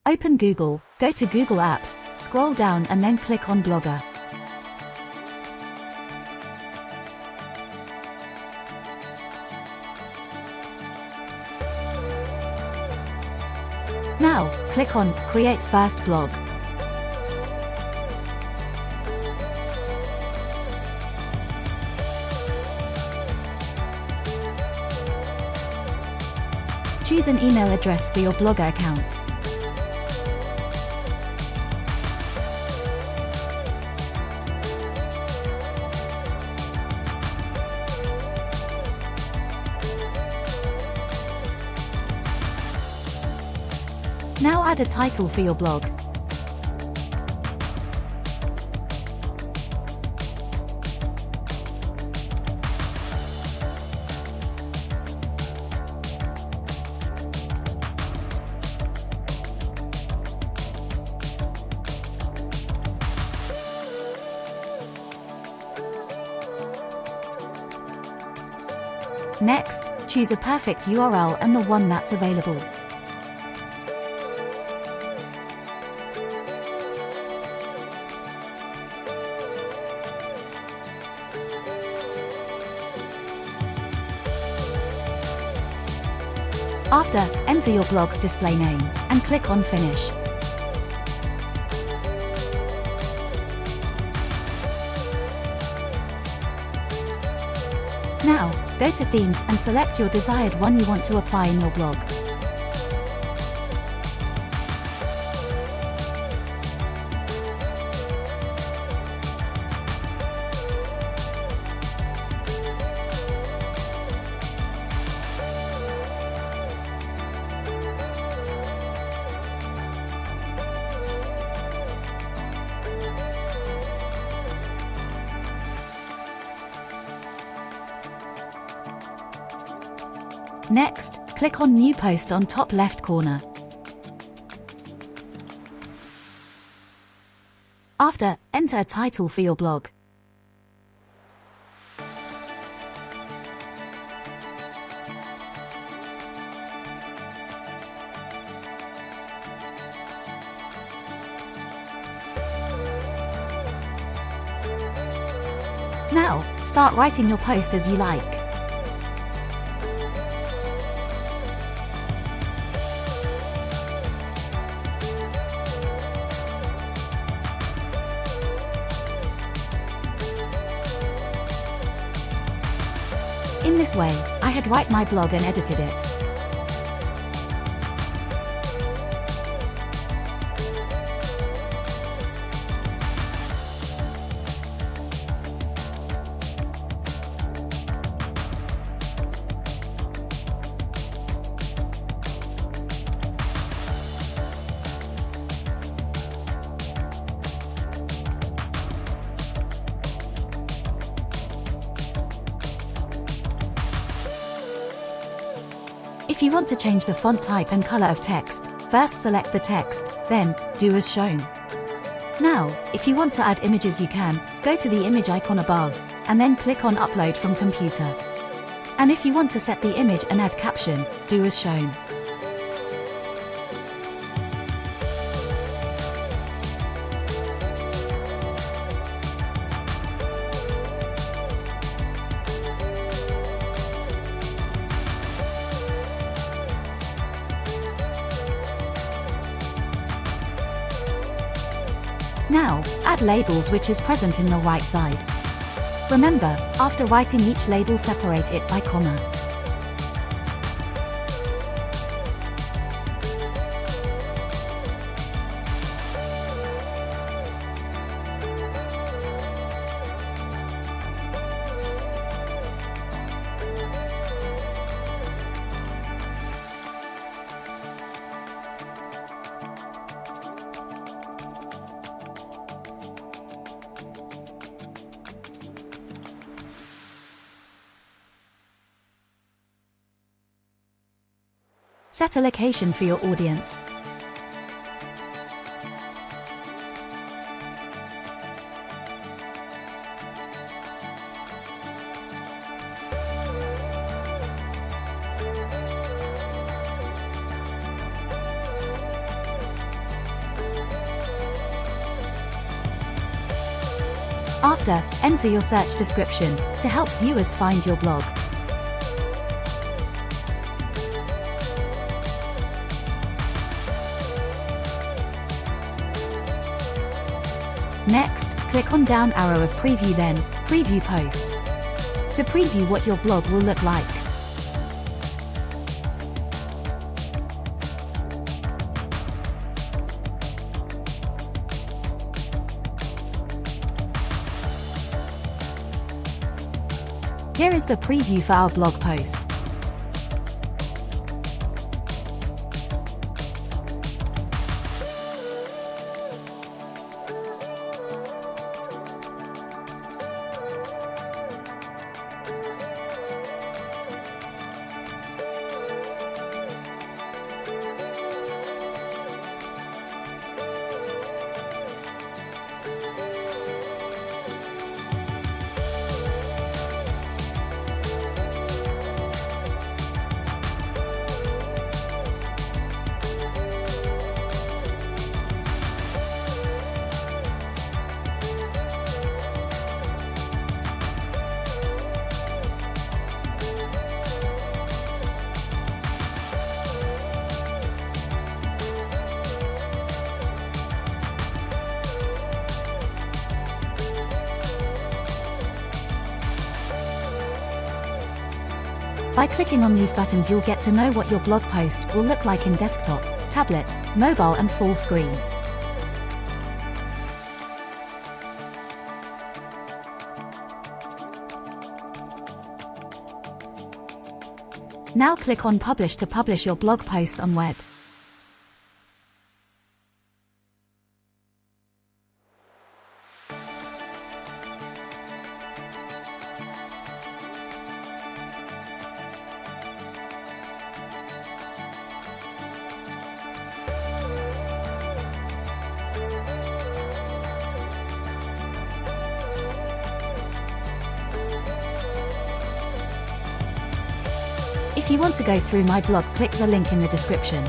Open Google, go to Google Apps, scroll down and then click on Blogger. Now, click on Create First Blog. Choose an email address for your Blogger account. Now add a title for your blog. Next, choose a perfect URL and the one that's available. After, enter your blog's display name, and click on Finish. Now, go to Themes and select your desired one you want to apply in your blog. Next, click on New Post on top left corner. After, enter a title for your blog. Now, start writing your post as you like. In this way, I had write my blog and edited it. If you want to change the font type and color of text, first select the text, then, do as shown. Now, if you want to add images you can, go to the image icon above, and then click on Upload from Computer. And if you want to set the image and add caption, do as shown. Now, add labels which is present in the right side. Remember, after writing each label separate it by comma. Set a location for your audience. After, enter your search description to help viewers find your blog. Next, click on down arrow of preview, then preview post to preview what your blog will look like. Here is the preview for our blog post. By clicking on these buttons, you'll get to know what your blog post will look like in desktop, tablet, mobile and full screen. Now click on Publish to publish your blog post on web. If you want to go through my blog, click the link in the description.